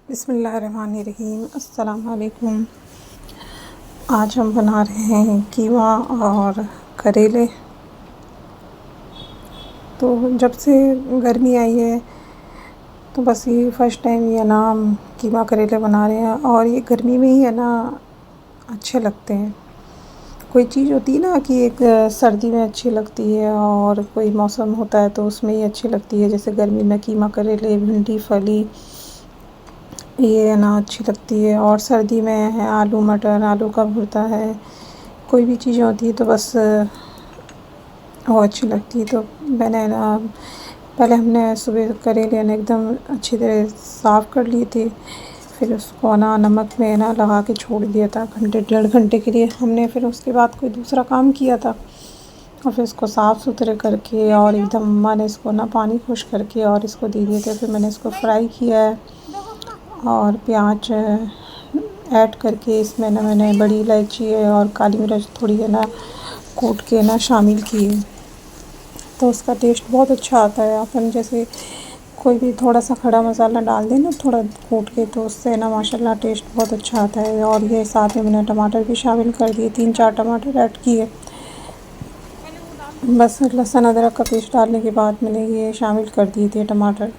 बिस्मिल्लाहिर्रहमानिर्रहीम। अस्सलाम वालेकुम। आज हम बना रहे हैं कीमा और करेले। तो जब से गर्मी आई है तो बस ये फ़र्स्ट टाइम ये ना हम कीमा करेले बना रहे हैं और ये गर्मी में ही है ना अच्छे लगते हैं। कोई चीज़ होती है ना कि एक सर्दी में अच्छी लगती है और कोई मौसम होता है तो उसमें ही अच्छी लगती है। जैसे गर्मी में कीमा करेले, भिंडी, फली ये है ना अच्छी लगती है। और सर्दी में है आलू मटर, आलू का भुर्ता है, कोई भी चीज़ें होती है तो बस वो अच्छी लगती है। तो मैंने ना पहले हमने सुबह करेले ना एकदम अच्छी तरह साफ़ कर लिए थे, फिर उसको ना नमक में ना लगा के छोड़ दिया था घंटे 1.5 घंटे के लिए हमने। फिर उसके बाद कोई दूसरा काम किया था और फिर इसको साफ़ सुथरे करके और एकदम अम्मा ने इसको ना पानी खुश करके और इसको दे दिए थे। फिर मैंने इसको फ्राई किया है और प्याज ऐड करके इसमें ना मैंने बड़ी इलायची है और काली मिर्च थोड़ी है ना कूट के ना शामिल की है, तो उसका टेस्ट बहुत अच्छा आता है। अपन जैसे कोई भी थोड़ा सा खड़ा मसाला डाल दें ना थोड़ा कूट के, तो उससे ना माशाल्लाह टेस्ट बहुत अच्छा आता है। और ये साथ में मैंने टमाटर भी शामिल कर दिए, 3-4 टमाटर ऐड किए। बस लहसुन अदरक का पेस्ट डालने के बाद मैंने ये शामिल कर दिए थे टमाटर।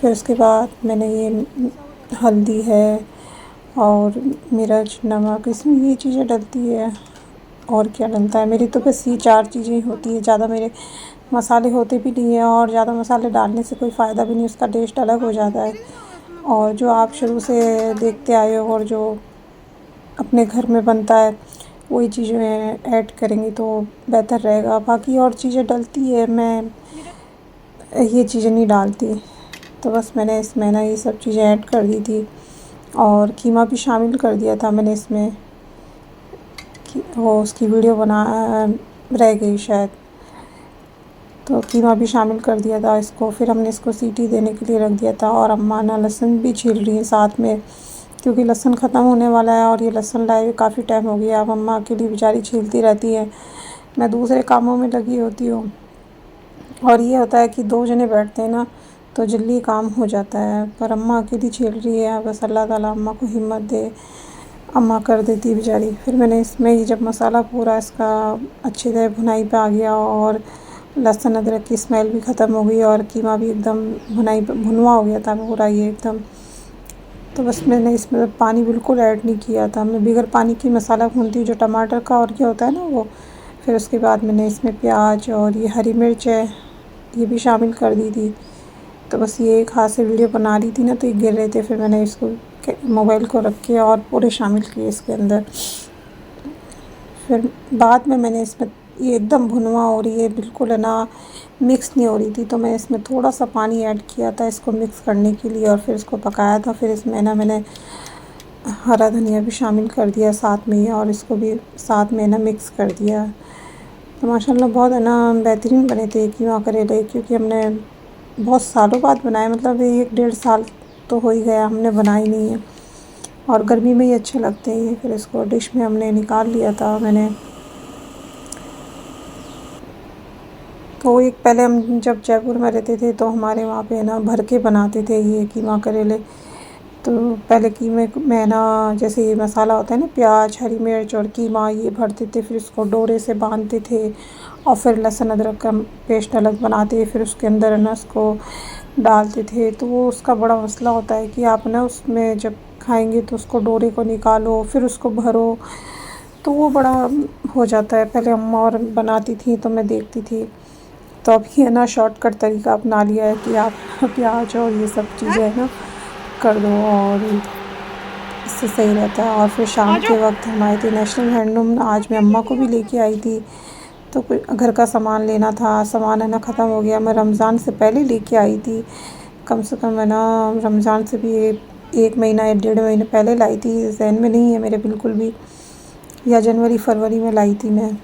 फिर उसके बाद मैंने ये हल्दी है और मिर्च, नमक, इसमें ये चीज़ें डलती है। और क्या डलता है, मेरी तो बस ये 4 चीज़ें होती है, ज़्यादा मेरे मसाले होते भी नहीं हैं और ज़्यादा मसाले डालने से कोई फ़ायदा भी नहीं, उसका टेस्ट अलग हो जाता है। और जो आप शुरू से देखते आए हो और जो अपने घर में बनता है वही चीज़ें ऐड करेंगे तो बेहतर रहेगा। बाकी और चीज़ें डलती है, मैं ये चीज़ें नहीं डालती। तो बस मैंने इसमें ना ये सब चीज़ें ऐड कर दी थी और कीमा भी शामिल कर दिया था मैंने इसमें कि वो उसकी वीडियो बना रह गई शायद, तो कीमा भी शामिल कर दिया था इसको। फिर हमने इसको सीटी देने के लिए रख दिया था और अम्मा ना लहसुन भी छील रही हैं साथ में, क्योंकि लहसुन ख़त्म होने वाला है और ये लहसुन लाए हुए काफ़ी टाइम हो गया। अब अम्मा अकेली बेचारी छीलती रहती है, मैं दूसरे कामों में लगी होती हूँ। और ये होता है कि 2 जने बैठते हैं ना तो जल्दी काम हो जाता है, पर अम्मा अकेली छील रही है। बस अल्लाह ताला अम्मा को हिम्मत दे, अम्मा कर देती है बेचारी। फिर मैंने इसमें ही जब मसाला पूरा इसका अच्छी तरह भुनाई पे आ गया और लहसुन अदरक की स्मेल भी ख़त्म हो गई और कीमा भी एकदम भुनवा हो गया था पूरा ये एकदम, तो बस मैंने इसमें पानी बिल्कुल ऐड नहीं किया था। मैं बगैर पानी के मसाला भूनती हूँ जो टमाटर का और क्या होता है ना वो। फिर उसके बाद मैंने इसमें प्याज और ये हरी मिर्च है ये भी शामिल कर दी थी। तो बस ये एक हाथ से वीडियो बना रही थी ना तो ये गिर रहे थे, फिर मैंने इसको मोबाइल को रख के और पूरे शामिल किए इसके अंदर। फिर बाद में मैंने इसमें ये एकदम भुनवा हो रही है बिल्कुल है ना मिक्स नहीं हो रही थी, तो मैं इसमें थोड़ा सा पानी ऐड किया था इसको मिक्स करने के लिए और फिर इसको पकाया था। फिर इसमें ना मैंने हरा धनिया भी शामिल कर दिया साथ में ही और इसको भी साथ में ना मिक्स कर दिया। तो माशाल्लाह बहुत है ना बेहतरीन बने थे कीमा करेले, क्योंकि हमने बहुत सालों बाद बनाए, मतलब 1-1.5 साल तो हो ही गया हमने बनाई नहीं है और गर्मी में ही अच्छे लगते हैं। फिर इसको डिश में हमने निकाल लिया था मैंने। तो एक पहले हम जब जयपुर में रहते थे तो हमारे वहाँ पे ना भर के बनाते थे ये कीमा करेले। तो पहले कीमे में ना जैसे ये मसाला होता है ना प्याज, हरी मिर्च और कीमा ये भरते थे, फिर इसको डोरे से बांधते थे और फिर लहसुन अदरक का पेस्ट अलग बनाते, फिर उसके अंदर ना उसको डालते थे। तो वो उसका बड़ा मसला होता है कि आप ना उसमें जब खाएंगे तो उसको डोरे को निकालो फिर उसको भरो, तो वो बड़ा हो जाता है। पहले अम्मा और बनाती थी तो मैं देखती थी, तो अभी है ना शॉर्टकट तरीका अपना लिया है कि आप प्याज और ये सब चीज़ें है ना कर दो और इससे सही रहता है। और फिर शाम के वक्त हम आए थे नेशनल हैंडलूम, आज मैं अम्मा को भी लेके आई थी, तो कुछ घर का सामान लेना था, सामान है ना ख़त्म हो गया। मैं रमज़ान से पहले लेके आई थी, कम से कम है ना रमज़ान से भी 1 महीना या 1.5 महीने पहले लाई थी, ज़हन में नहीं है मेरे बिल्कुल भी, या जनवरी फरवरी में लाई थी मैं।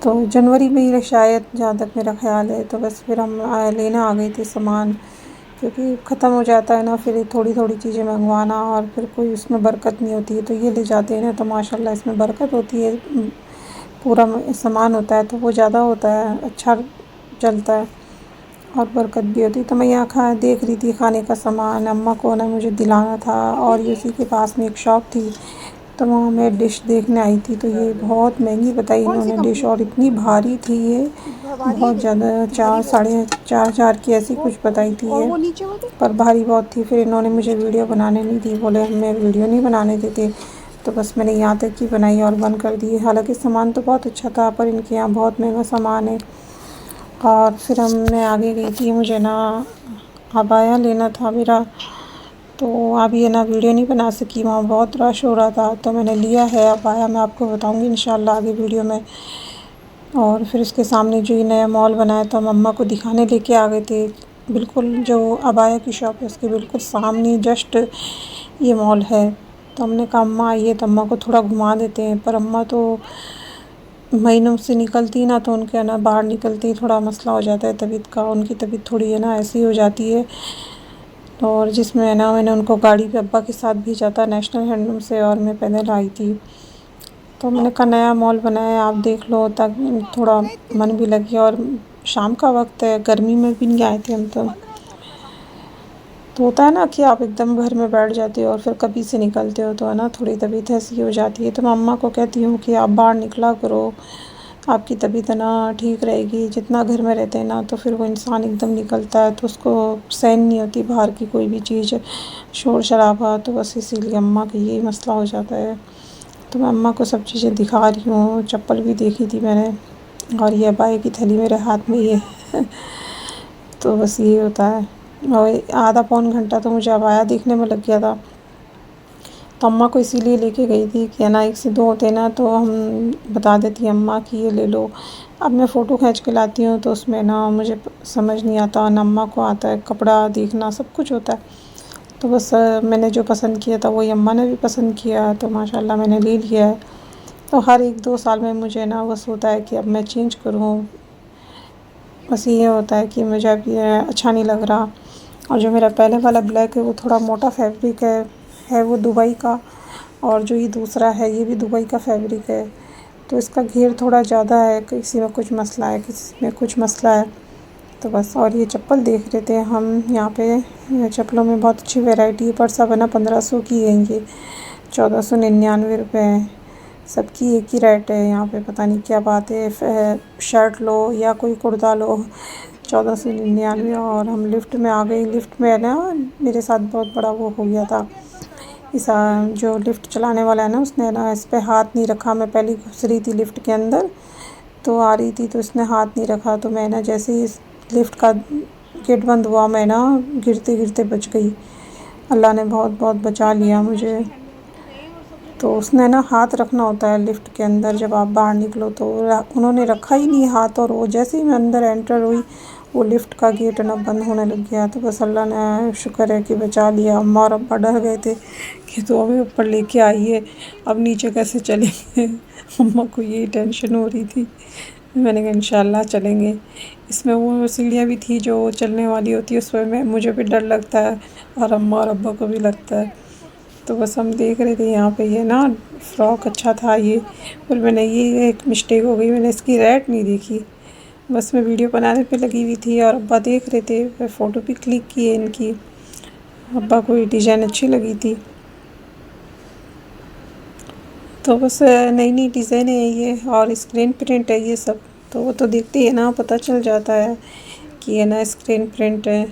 तो जनवरी में ही शायद जहाँ तक मेरा ख़्याल है। तो बस फिर हम लेना आ गए थे सामान, क्योंकि ख़त्म हो जाता है ना फिर थोड़ी थोड़ी चीज़ें मंगवाना और फिर कोई उसमें बरकत नहीं होती है। तो ये ले जाते हैं ना तो माशाल्लाह इसमें बरकत होती है, पूरा सामान होता है तो वो ज़्यादा होता है, अच्छा चलता है। और बरकत भी होती। तो मैं यहाँ खा देख रही थी खाने का सामान, अम्मा को ना मुझे दिलाना था, और ये उसी के पास में एक शॉप थी, तो वहाँ मैं डिश देखने आई थी। तो ये बहुत महंगी बताई इन्होंने डिश, और इतनी भारी थी ये, बहुत ज़्यादा, 4 साढ़े 4 की ऐसी कुछ बताई थी ये, पर भारी बहुत थी। फिर इन्होंने मुझे वीडियो बनाने नहीं दी, बोले हमें वीडियो नहीं बनाने देते, तो बस मैंने यहाँ तक की बनाई और बंद कर दी। हालांकि सामान तो बहुत अच्छा था, पर इनके यहाँ बहुत महंगा सामान है। और फिर हमने आगे गई थी, मुझे ना अबाया लेना था मेरा, तो अभी ये ना वीडियो नहीं बना सकी, वहाँ बहुत रश हो रहा था, तो मैंने लिया है अबाया। मैं आपको बताऊँगी इंशाल्लाह आगे वीडियो में। और फिर उसके सामने जो ये नया मॉल बनाया था, हम अम्मा को दिखाने लेके आ गए थे। बिल्कुल जो अबाया की शॉप है उसके बिल्कुल सामने जस्ट ये मॉल है। तो हमने कहा अम्मा आइए, तो अम्मा को थोड़ा घुमा देते हैं, पर अम्मा तो महीनों से निकलती ना, तो उनके ना बाहर निकलती थोड़ा मसला हो जाता है तबीयत का, उनकी तबीयत थोड़ी है ना ऐसी हो जाती है। और जिसमें ना मैंने उनको गाड़ी पे अब्बा के साथ भेजा था नेशनल हैंडलूम से, और मैं पैदल आई थी। तो मैंने कहा नया मॉल बनाया है, आप देख लो, ताकि थोड़ा मन भी लगे। और शाम का वक्त है, गर्मी में भी नहीं आए थे हम तो होता है ना कि आप एकदम घर में बैठ जाते हो और फिर कभी से निकलते हो, तो है ना थोड़ी तबीयत ऐसी हो जाती है। तो मैं अम्मा को कहती हूँ कि आप बाहर निकला करो, आपकी तबीयत ना ठीक रहेगी। जितना घर में रहते हैं ना, तो फिर वो इंसान एकदम निकलता है तो उसको सहन नहीं होती बाहर की कोई भी चीज़, शोर शराबा। तो बस इसीलिए अम्मा का यही मसला हो जाता है। तो मैं अम्मा को सब चीज़ें दिखा रही हूँ, चप्पल भी देखी थी मैंने, और ये अबाया की थैली मेरे हाथ में ये तो बस यही होता है। और आधा पौन घंटा तो मुझे अबाया देखने में लग गया था। तो अम्मा को इसीलिए लेके गई थी कि है ना 1 से 2 होते ना, तो हम बता देती अम्मा कि ये ले लो। अब मैं फ़ोटो खींच के लाती हूँ तो उसमें ना मुझे समझ नहीं आता, ना अम्मा को आता है, कपड़ा देखना सब कुछ होता है। तो बस मैंने जो पसंद किया था वही अम्मा ने भी पसंद किया, तो माशाल्लाह मैंने ले लिया है। तो हर 1-2 साल में मुझे ना बस होता है कि अब मैं चेंज करूँ, बस ये होता है कि मुझे अब ये अच्छा नहीं लग रहा। और जो मेरा पहले वाला ब्लैक है वो थोड़ा मोटा फैब्रिक है वो दुबई का, और जो ये दूसरा है ये भी दुबई का फैब्रिक है। तो इसका घेर थोड़ा ज़्यादा है, किसी में कुछ मसला है, किसी में कुछ मसला है। तो बस, और ये चप्पल देख रहे थे हम यहाँ पे, चप्पलों में बहुत अच्छी वैरायटी है, पर सब है ना 1500 की है, ये 1499 रुपये है। सबकी एक ही रेट है यहाँ पे, पता नहीं क्या बात है। शर्ट लो या कोई कुर्ता लो 1499। और हम लिफ्ट में आ गए। लिफ्ट में है ना मेरे साथ बहुत बड़ा वो हो गया था, इस जो लिफ्ट चलाने वाला है ना उसने ना इस पे हाथ नहीं रखा। मैं पहले घुस रही थी लिफ्ट के अंदर, तो आ रही थी, तो इसने हाथ नहीं रखा, तो मैं ना जैसे ही इस लिफ्ट का गेट बंद हुआ, मैं ना गिरते गिरते बच गई। अल्लाह ने बहुत बहुत बचा लिया मुझे। तो उसने ना हाथ रखना होता है लिफ्ट के अंदर जब आप बाहर निकलो, तो उन्होंने रखा ही नहीं हाथ, और वो जैसे ही मैं अंदर एंटर हुई वो लिफ्ट का गेट ना बंद होने लग गया। तो बस अल्लाह ने शुक्र है कि बचा लिया। अम्मा और अब्बा डर गए थे कि तो हमें ऊपर लेके आइए, अब नीचे कैसे चलेंगे अम्मा को यही टेंशन हो रही थी। मैंने कहा इंशाल्लाह चलेंगे। इसमें वो सीढ़ियाँ भी थी जो चलने वाली होती है, उस पर मैं मुझे भी डर लगता है और अम्मा और अब्बा को भी लगता है। तो बस हम देख रहे थे यहाँ पे, ये ना फ्रॉक अच्छा था ये, और मैंने ये एक मिस्टेक हो गई, मैंने इसकी रेट नहीं देखी। बस मैं वीडियो बनाने पे लगी हुई थी और अब्बा देख रहे थे, मैं फ़ोटो भी क्लिक की है इनकी। अब्बा को ये डिज़ाइन अच्छी लगी थी। तो बस नई नई डिज़ाइन है ये, और स्क्रीन प्रिंट है ये सब, तो वो तो देखते ही है ना, पता चल जाता है कि ये ना स्क्रीन प्रिंट है।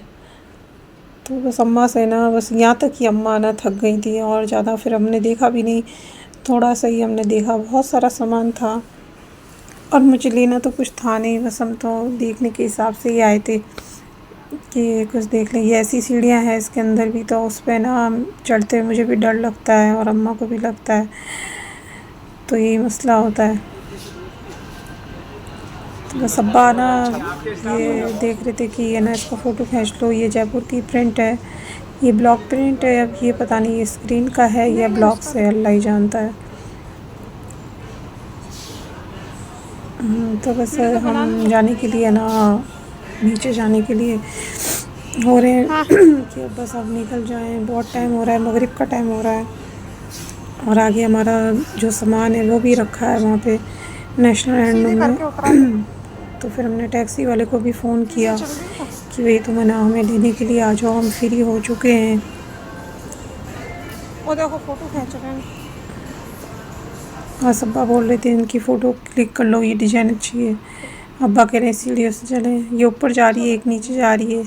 तो बस अम्मा से ना बस यहाँ तक कि अम्मा ना थक गई थी, और ज़्यादा फिर हमने देखा भी नहीं, थोड़ा सा ही हमने देखा, बहुत सारा सामान था और मुझे लेना तो कुछ था नहीं, बस हम तो देखने के हिसाब से ही आए थे कि कुछ देख लें। ये ऐसी सीढ़ियाँ हैं इसके अंदर भी, तो उस पर ना चढ़ते मुझे भी डर लगता है और अम्मा को भी लगता है, तो यही मसला होता है। तो बस अब्बा ना ये देख रहे थे कि ये ना इसका फ़ोटो खींच लो, ये जयपुर की प्रिंट है, ये ब्लॉक प्रिंट है। अब ये पता नहीं ये स्क्रीन का है या ब्लॉक से, अल्लाह ही जानता है। तो बस हम जाने के लिए ना, नीचे जाने के लिए हो रहे हैं कि अब बस अब निकल जाएं, बहुत टाइम हो रहा है, मगरिब का टाइम हो रहा है। और आगे हमारा जो सामान है वो भी रखा है वहाँ पे नेशनल हैंडलूम में तो फिर हमने टैक्सी वाले को भी फ़ोन किया कि भाई तुम है ना हमें लेने के लिए आ जाओ, हम फ्री हो चुके हैं। और देखो फ़ोटो खींच रहे हैं। बस अब्बा बोल रहे थे इनकी फ़ोटो क्लिक कर लो, ये डिज़ाइन अच्छी है। अब्बा कह रहे हैं सीढ़ियों से चले, ये ऊपर जा रही है, एक नीचे जा रही है।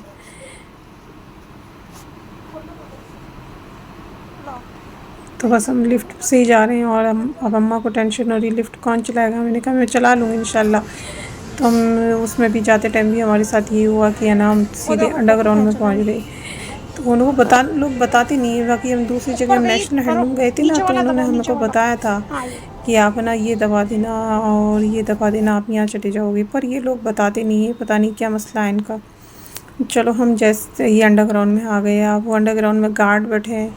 तो बस हम लिफ्ट से ही जा रहे हैं और हम अब अम्मा को टेंशन हो रही, लिफ्ट कौन चलाएगा। मैंने कहा मैं चला लूँगी इंशाल्लाह। तो हम उसमें भी जाते टाइम भी हमारे साथ ये हुआ कि है ना हम सीधे अंडरग्राउंड में पहुंच गए। तो उनको लोग बताते नहीं है। बाकी हम दूसरी जगह हम नेशनल हैंडलूम गए थे ना, तो उन्होंने हमको बताया था कि आप ना ये दबा देना और ये दबा देना, आप यहाँ चले जाओगे। पर ये लोग बताते नहीं है, पता नहीं क्या मसला है इनका। चलो हम जैसे ही अंडरग्राउंड में आ गए, आप वो अंडरग्राउंड में गार्ड बैठे हैं,